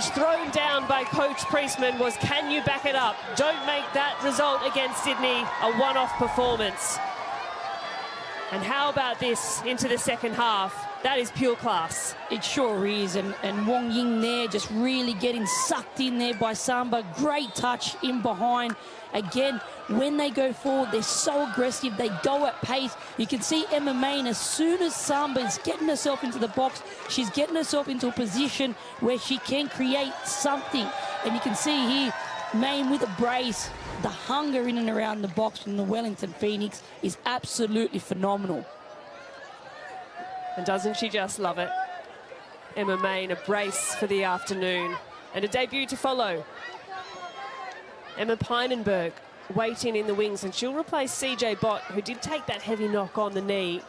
challenge thrown down by Coach Priestman was, can you back it up? Don't make that result against Sydney a one-off performance. And how about this into the second half? That is pure class. It sure is, and Wong Ying there just really getting sucked in there by Samba. Great touch in behind. Again, when they go forward, they're so aggressive. They go at pace. You can see Emma Main, as soon as Samba is getting herself into the box, she's getting herself into a position where she can create something. And you can see here, Main with a brace. The hunger in and around the box from the Wellington Phoenix is absolutely phenomenal. And doesn't she just love it? Emma Main, a brace for the afternoon. And a debut to follow. Emma Pynenberg waiting in the wings, and she'll replace CJ Bott, who did take that heavy knock on the knee.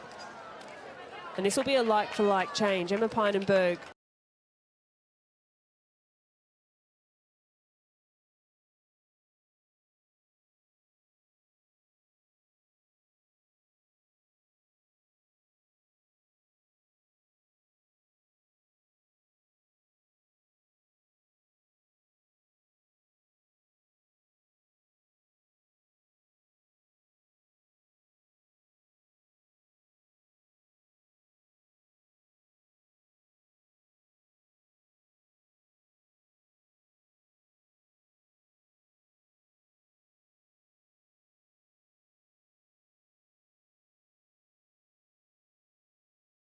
And this will be a like-for-like change. Emma Pynenberg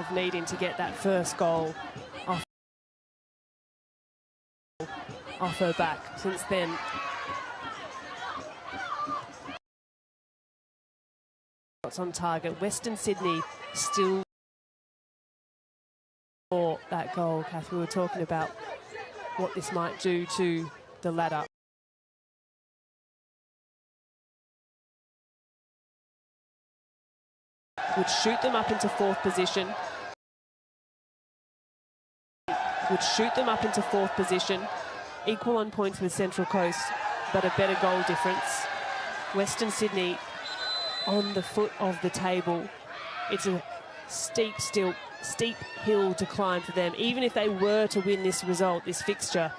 of needing to get that first goal off her back. Since then, shots on target. Western Sydney still for that goal. Kath, we were talking about what this might do to the ladder. Would shoot them up into fourth position. Would shoot them up into fourth position. Equal on points with Central Coast, but a better goal difference. Western Sydney on the foot of the table. It's a steep hill to climb for them. Even if they were to win this result, this fixture,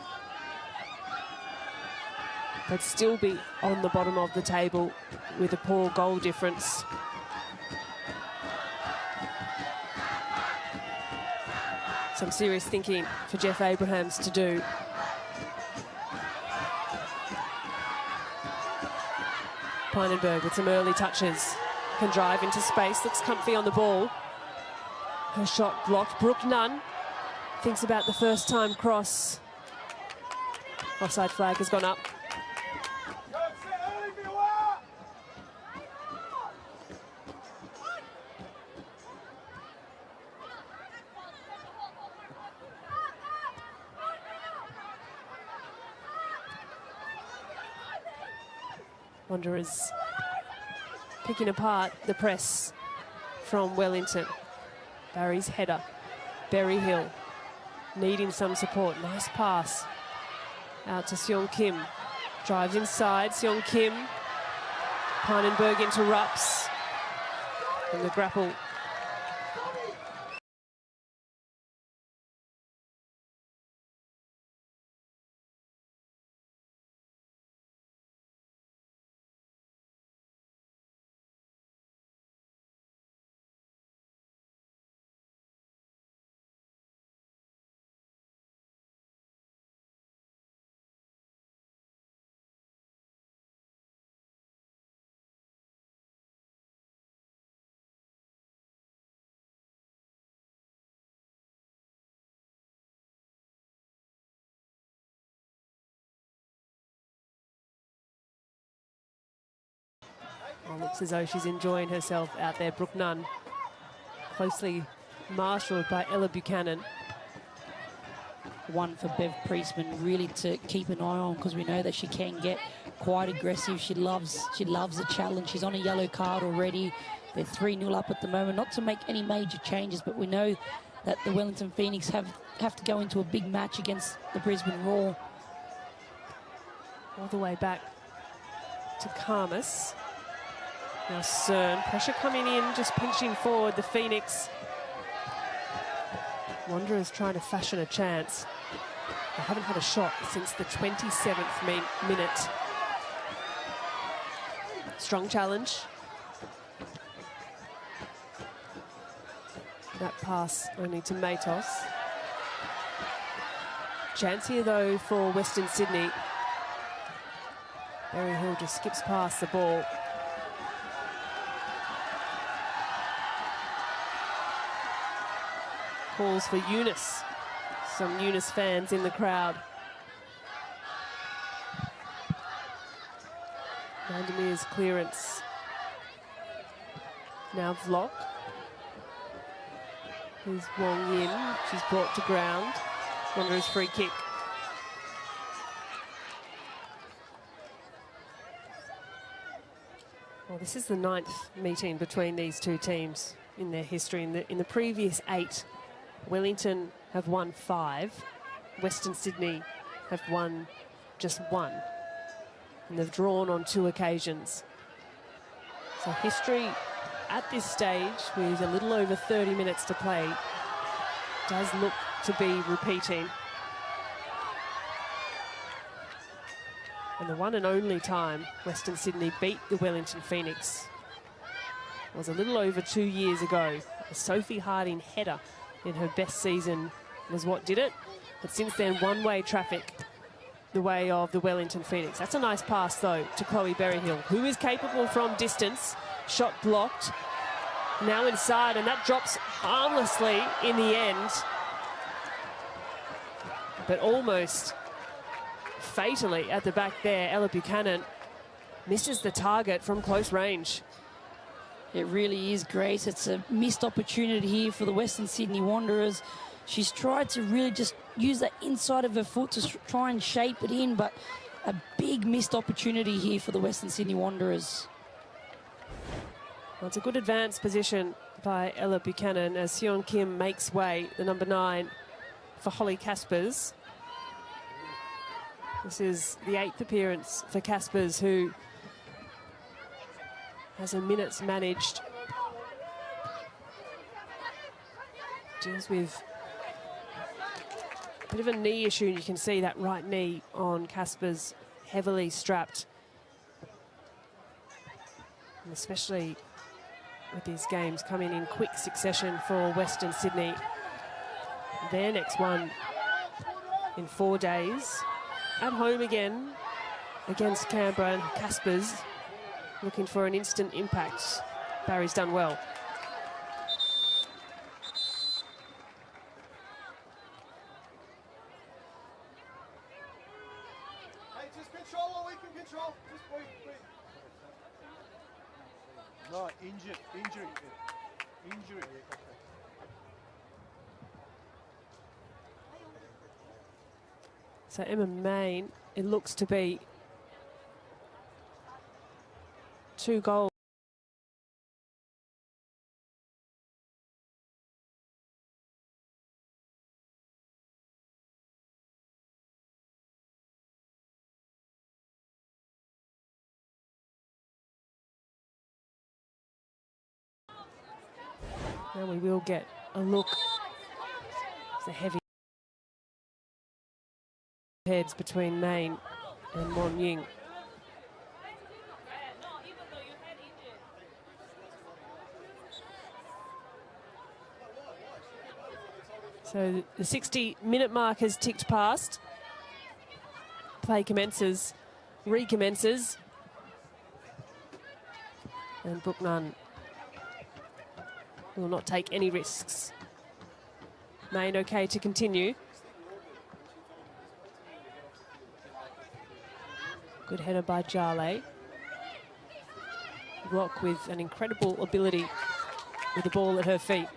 they'd still be on the bottom of the table with a poor goal difference. Some serious thinking for Jeff Abrahams to do. Pynenberg with some early touches. Can drive into space, looks comfy on the ball. Her shot blocked. Brooke Nunn thinks about the first time cross. Offside flag has gone up. Wanderers picking apart the press from Wellington. Barry's header. Berry Hill needing some support. Nice pass out to Seong Kim. Drives inside. Seong Kim. Pynenberg interrupts. And the grapple. Oh, looks as though she's enjoying herself out there. Brooke Nunn, closely marshalled by Ella Buchanan. One for Bev Priestman really to keep an eye on, because we know that she can get quite aggressive. She loves a challenge. She's on a yellow card already. They're 3-0 up at the moment. Not to make any major changes, but we know that the Wellington Phoenix have to go into a big match against the Brisbane Roar. All the way back to Karmas. Now Cern, pressure coming in, just pinching forward the Phoenix. Wanderers trying to fashion a chance. They haven't had a shot since the 27th minute. Strong challenge. That pass only to Matos. Chance here, though, for Western Sydney. Berryhill just skips past the ball. Calls for Eunice. Some Eunice fans in the crowd. Vandermeer's clearance. Now Vlok. Here's Wong Yin. She's brought to ground. Wanderers free kick. Well, this is the 9th meeting between these two teams in their history. In the previous 8, Wellington have won 5. Western Sydney have won just 1. And they've drawn on 2 occasions. So history at this stage, with a little over 30 minutes to play, does look to be repeating. And the one and only time Western Sydney beat the Wellington Phoenix was a little over 2 years ago. A Sophie Harding header in her best season was what did it. But since then, one-way traffic the way of the Wellington Phoenix. That's a nice pass, though, to Chloe Berryhill, who is capable from distance. Shot blocked. Now inside, and that drops harmlessly in the end. But almost fatally at the back there. Ella Buchanan misses the target from close range. It really is, Grace. It's a missed opportunity here for the Western Sydney Wanderers. She's tried to really just use that inside of her foot to try and shape it in, but a big missed opportunity here for the Western Sydney Wanderers. Well, it's a good advanced position by Ella Buchanan as Seon Kim makes way, the number 9, for Holly Caspers. This is the 8th appearance for Caspers, who has her minutes managed. Deals with a bit of a knee issue. You can see that right knee on Caspers, heavily strapped. And especially with these games coming in quick succession for Western Sydney. Their next one in 4 days. At home again against Canberra, and Caspers looking for an instant impact. Barry's done well. Hey, just control what we can control. Just wait. No, injury. So Emma Main, it looks to be 2 goals. Now we will get a look. It's a heavy heads between Main and Won Ying. So the 60-minute mark has ticked past. Play commences, recommences. And Brooke Nunn will not take any risks. Main okay to continue. Good header by Jale. Block with an incredible ability with the ball at her feet.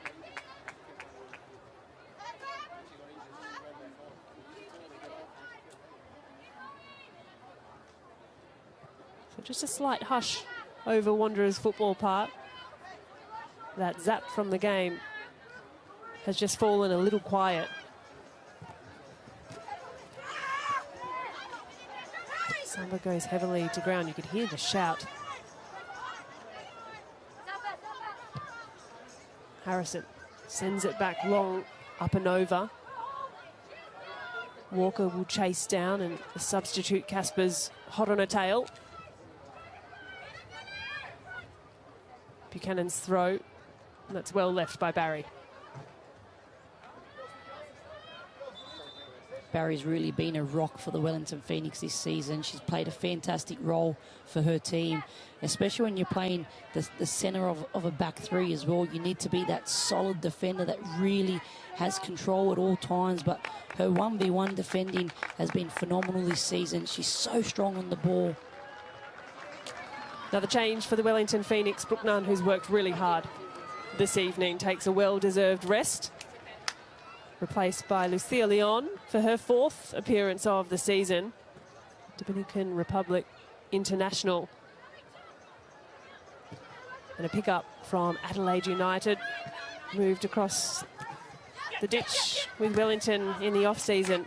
So just a slight hush over Wanderers Football Park. That zap from the game has just fallen a little quiet. Samba goes heavily to ground. You could hear the shout. Harrison sends it back long, up and over. Walker will chase down, and the substitute Casper's hot on her tail. Buchanan's throw, and that's well left by Barry. Barry's really been a rock for the Wellington Phoenix this season. She's played a fantastic role for her team, especially when you're playing the centre of a back three as well. You need to be that solid defender that really has control at all times, but her 1v1 defending has been phenomenal this season. She's so strong on the ball. Another change for the Wellington Phoenix. Brooke Nunn, who's worked really hard this evening, takes a well-deserved rest. Replaced by Lucia Leon for her 4th appearance of the season. Dominican Republic international. And a pick-up from Adelaide United. Moved across the ditch with Wellington in the off-season.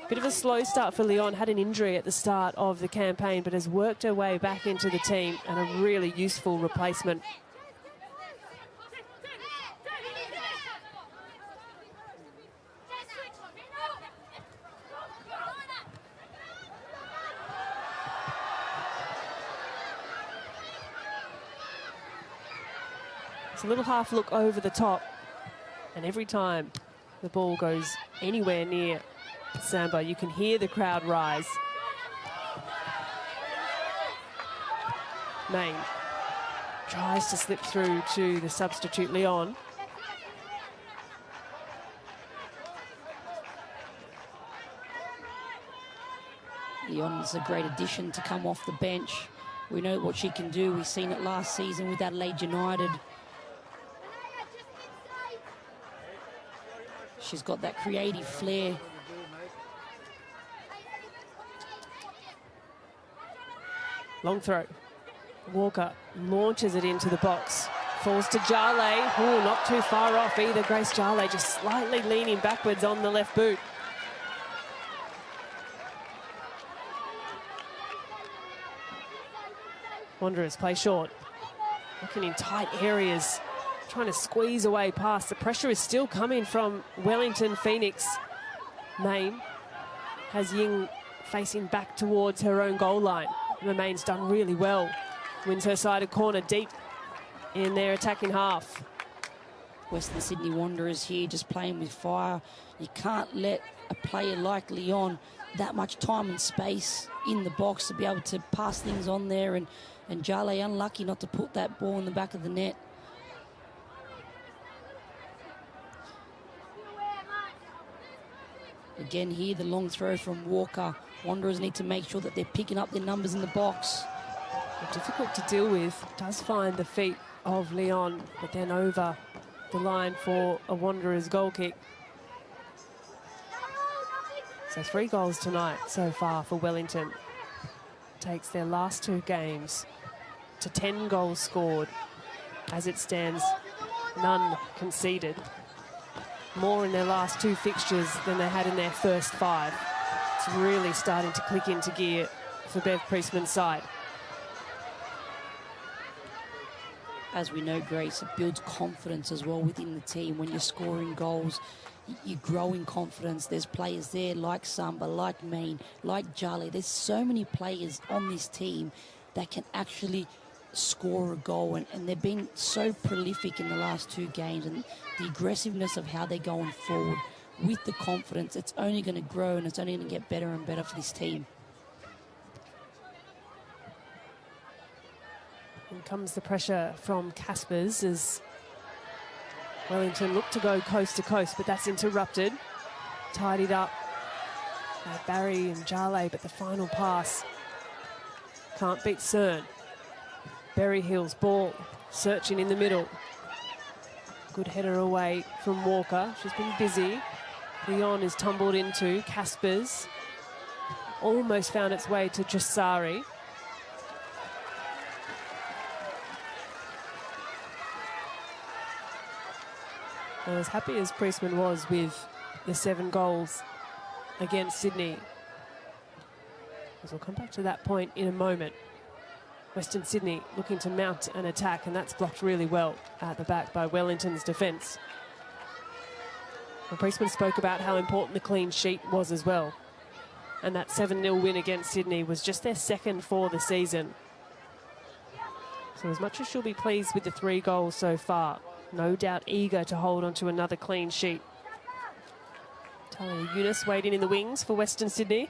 Bit of a slow start for Leon. Had an injury at the start of the campaign, but has worked her way back into the team, and a really useful replacement. A little half look over the top, and every time the ball goes anywhere near Samba, you can hear the crowd rise. Main tries to slip through to the substitute Leon. Leon is a great addition to come off the bench. We know what she can do. We've seen it last season with Adelaide United. She's got that creative flair. Long throw. Walker launches it into the box. Falls to Jale. Oh, not too far off either. Grace Jale just slightly leaning backwards on the left boot. Wanderers play short. Looking in tight areas, trying to squeeze away past. The pressure is still coming from Wellington Phoenix. Main has Ying facing back towards her own goal line. Emma Main's done really well. Wins her side a corner deep in their attacking half. Western Sydney Wanderers here just playing with fire. You can't let a player like Leon that much time and space in the box to be able to pass things on there, and Jale unlucky not to put that ball in the back of the net. Again here, the long throw from Walker. Wanderers need to make sure that they're picking up their numbers in the box. Difficult to deal with. Does find the feet of Leon, but then over the line for a Wanderers goal kick. So 3 goals tonight so far for Wellington. Takes their last 2 games to 10 goals scored. As it stands, none conceded. More in their last 2 fixtures than they had in their first 5. It's really starting to click into gear for Bev Priestman's side. As we know, Grace, it builds confidence as well within the team. When you're scoring goals, you grow in confidence. There's players there like Samba, like Main, like Jale. There's so many players on this team that can actually score a goal, and they've been so prolific in the last 2 games, and the aggressiveness of how they're going forward with the confidence, it's only going to grow, and it's only going to get better and better for this team. In comes the pressure from Caspers as Wellington look to go coast to coast, but that's interrupted. Tidied up by Barry and Jale, but the final pass can't beat Cern. Berry Hill's ball, searching in the middle. Good header away from Walker. She's been busy. Leon is tumbled into. Caspers almost found its way to Jasari. Well, as happy as Priestman was with the 7 goals against Sydney, as we'll come back to that point in a moment. Western Sydney looking to mount an attack, and that's blocked really well at the back by Wellington's defence. Well, Priestman spoke about how important the clean sheet was as well. And that 7-0 win against Sydney was just their second for the season. So as much as she'll be pleased with the 3 goals so far, no doubt eager to hold on to another clean sheet. Talia Eunice waiting in the wings for Western Sydney.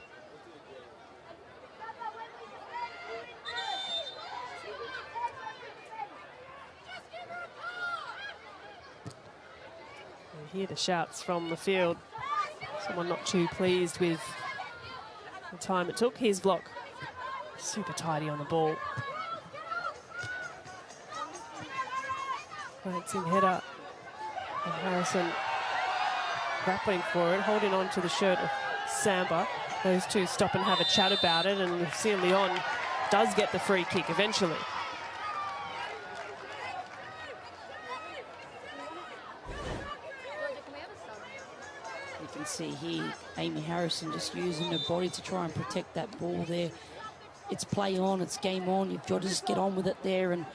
You hear the shouts from the field. Someone not too pleased with the time it took. Here's Block. Super tidy on the ball. Glancing header. And Harrison grappling for it, holding on to the shirt of Samba. Those two stop and have a chat about it, and Lucia Leon does get the free kick eventually. You can see here Amy Harrison just using her body to try and protect that ball there. It's play on, it's game on. You've got to just get on with it there, and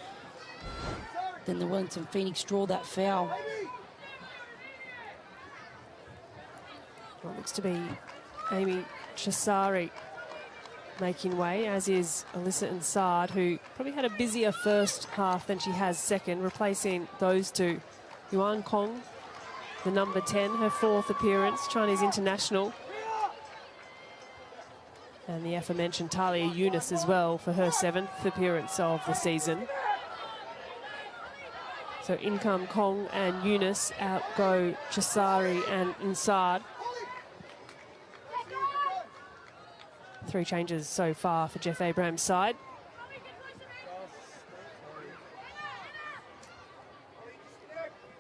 then the Wellington Phoenix draw that foul. Well, it looks to be Amy Chisari making way, as is Alyssa Ansard, who probably had a busier first half than she has second, replacing those two. Yuan Kong, the number 10, her 4th appearance, Chinese international. And the aforementioned Talia Eunice as well for her 7th appearance of the season. So in come Kong and Eunice, out go Chisari and Ansard. 3 changes so far for Jeff Abraham's side.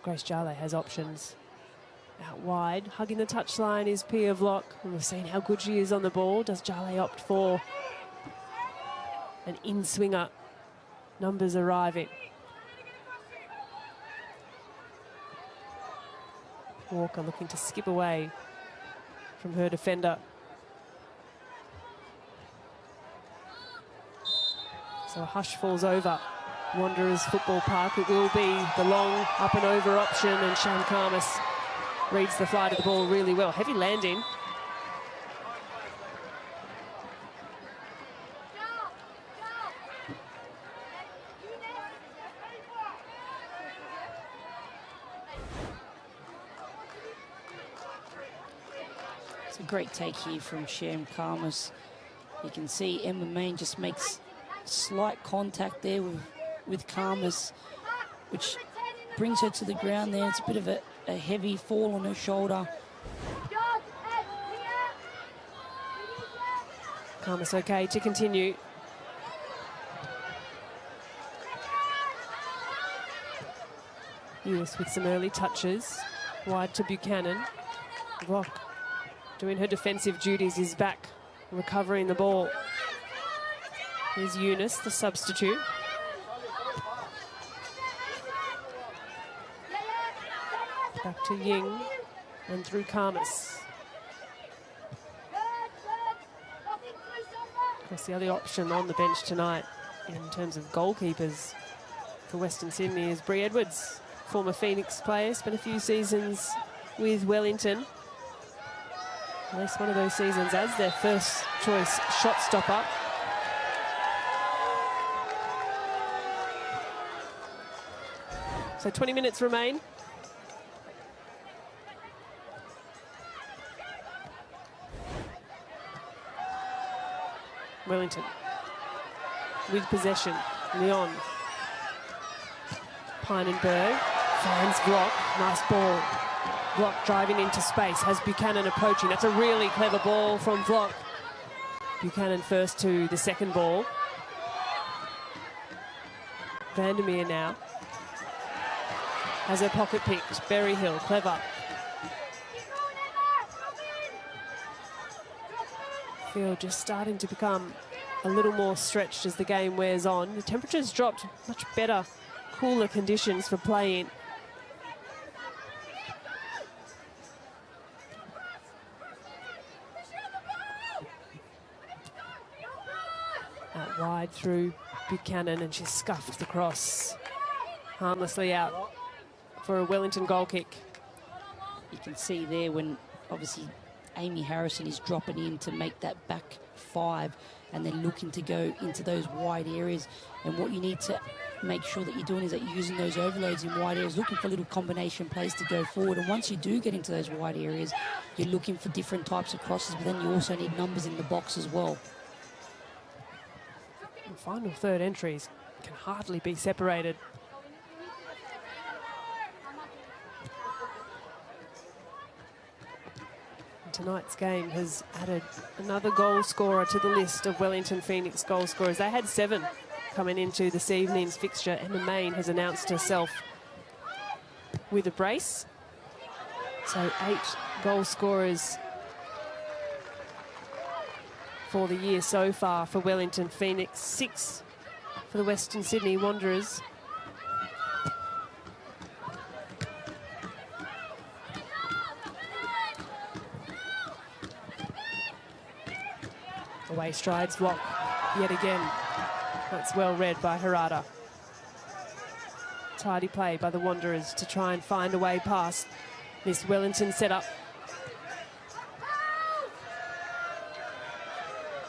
Grace Jale has options. Out wide, hugging the touchline is Pia Vlock. And we've seen how good she is on the ball. Does Jale opt for an in-swinger? Numbers arriving. Walker looking to skip away from her defender. So a hush falls over Wanderers Football Park. It will be the long up and over option, and Shan Karmas reads the flight of the ball really well. Heavy landing. It's a great take here from Shan Karmas. You can see Emma Main just makes slight contact there with Karmas, which brings her to the ground there. It's a bit of a heavy fall on her shoulder. Karmas okay to continue. Lewis with some early touches. Wide to Buchanan. Rock doing her defensive duties, is back recovering the ball. Here's Eunice, the substitute. Back to Ying and through Karmas. Of course, the other option on the bench tonight in terms of goalkeepers for Western Sydney is Bree Edwards, former Phoenix player, spent a few seasons with Wellington. At least one of those seasons as their first choice shot stopper. So 20 minutes remain. Wellington with possession. Leon. Pinenberg finds Block. Nice ball. Block driving into space. Has Buchanan approaching. That's a really clever ball from Block. Buchanan first to the second ball. Vandermeer now. Has her pocket picked. Berryhill, clever. Field just starting to become a little more stretched as the game wears on. The temperature's dropped, much better, cooler conditions for playing. Out wide through Buchanan, and she's scuffed the cross harmlessly out for a Wellington goal kick. You can see there when obviously Amy Harrison is dropping in to make that back 5 and then looking to go into those wide areas. And what you need to make sure that you're doing is that you're using those overloads in wide areas, looking for little combination plays to go forward. And once you do get into those wide areas, you're looking for different types of crosses, but then you also need numbers in the box as well. The final third entries can hardly be separated. And tonight's game has added another goal scorer to the list of Wellington Phoenix goal scorers. They had 7 coming into this evening's fixture. Emma Main has announced herself with a brace. So 8 goal scorers for the year so far for Wellington Phoenix, 6 for the Western Sydney Wanderers. Away strides block yet again. That's well read by Harada. Tidy play by the Wanderers to try and find a way past this Wellington setup.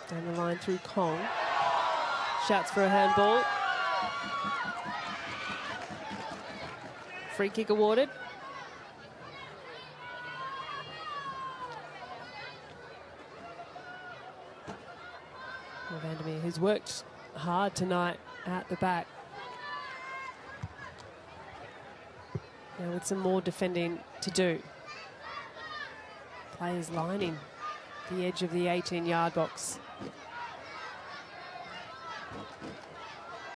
Down the line through Kong. Shouts for a handball. Free kick awarded. Well, Vandermeer, who's worked hard tonight at the back. Now with some more defending to do. Players lining the edge of the 18-yard box.